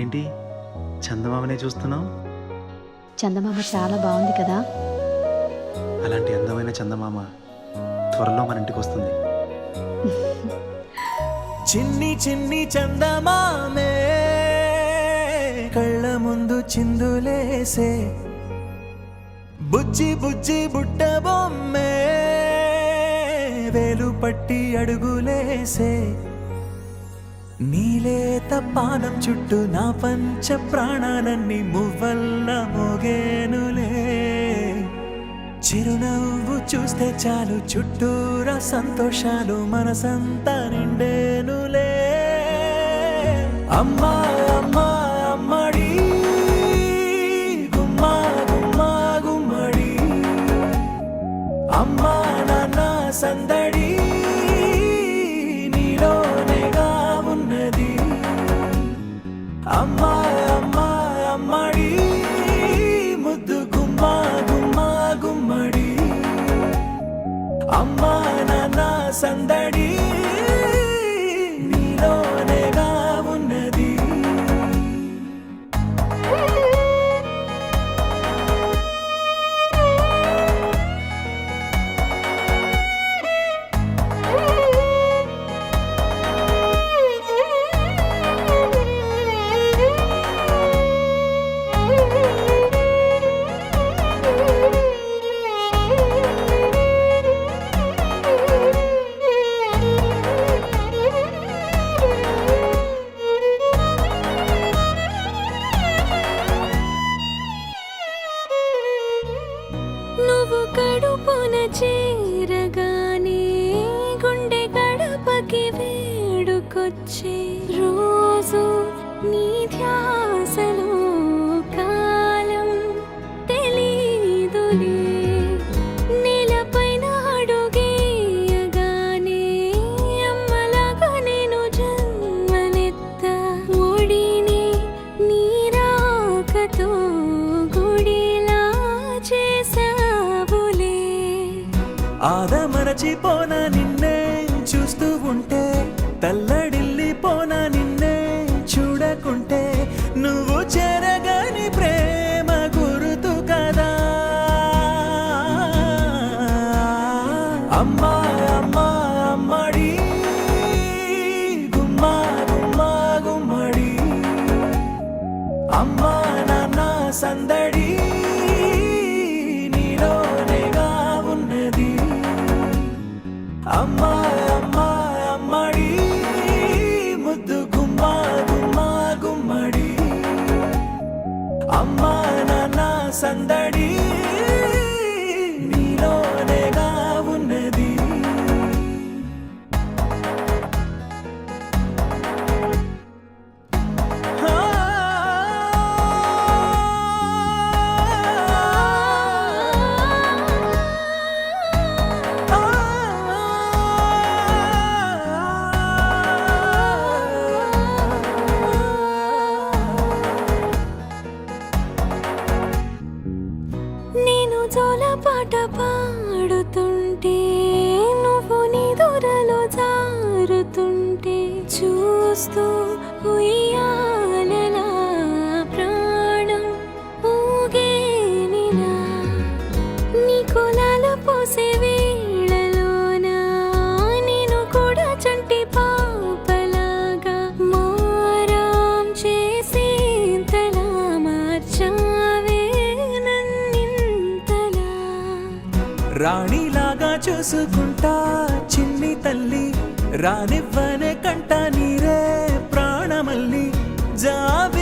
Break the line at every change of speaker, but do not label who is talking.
ఏంటి చందమామనే చూస్తున్నావు?
చందమామ చాలా బాగుంది కదా.
అలాంటి అందమైన చందమామ త్వరలో మన ఇంటికి వస్తుంది.
చిన్ని చిన్ని చందమామే కళ్ళ ముందు చిందులేసే, బుజ్జి బుజ్జి బుట్ట బొమ్మే వేలు పట్టి అడుగులేసే, నీలేత పానం చుట్టూ నా పంచ ప్రాణాలన్నీ మువ్వల్ల మోగేనులే, చిరునవ్వు చూస్తే చాలు చుట్టూరా సంతోషాలు మనసంతా నిండేనులే. అమ్మా అమ్మా అమ్మడి గుమ్మా గుమ్మా గుమ్మడి, అమ్మా నాన్న సందడి నీలోనేగా ఉన్నది. అమ్మా అమ్మా అమ్మడి ముద్దు గుమ్మా గుమ్మా గుమ్మడి, అమ్మా నాన్న సందడి నీలోనేగా ఉన్నది.
నువ్వు కడుపున చేరగానే గుండె గడపకి వేడుకొచ్చే, రోజు నీ ధ్యాసలో కాలం తెలీదులే, నేలపైన అడుగేయగానే అమ్మలాగా నేను జన్మనెత్త, ఒడిని నీ రాకతో గుడిలా చేసావులే.
ఆదమరచిపోనా నిన్నే చూస్తూ ఉంటే, తల్లడిల్లిపోనా నిన్నే చూడకుంటే, నువ్వు చెరగని ప్రేమ గురుతు కదా. అమ్మా అమ్మా అమ్మడి గుమ్మా గుమ్మా గుమ్మడి, అమ్మా నాన్న సందడి నీలోనేగా ఉన్నది. అమ్మా అమ్మా అమ్మడి ముద్దు గుమ్మా గుమ్మా గుమ్మడి, అమ్మా నాన్న సందడి నీలోనేగా ఉన్నది.
నేను జోలపాట పాడుతుంటే, నువ్వు నిదురలో జారుతుంటే, చూస్తూ ఉయ్యాలలా ప్రాణం ఊగేనిలా, నీ కులాల పోసే వేళలోన నేను కూడా చంటి పాపలాగా మారాం చేసేంతలా మార్చావే నన్నింతలా.
రాణిలాగా చూసుకుంటా చిన్ని తల్లి, రానివ్వనే కంట నీరే ప్రాణమల్లి, జాబి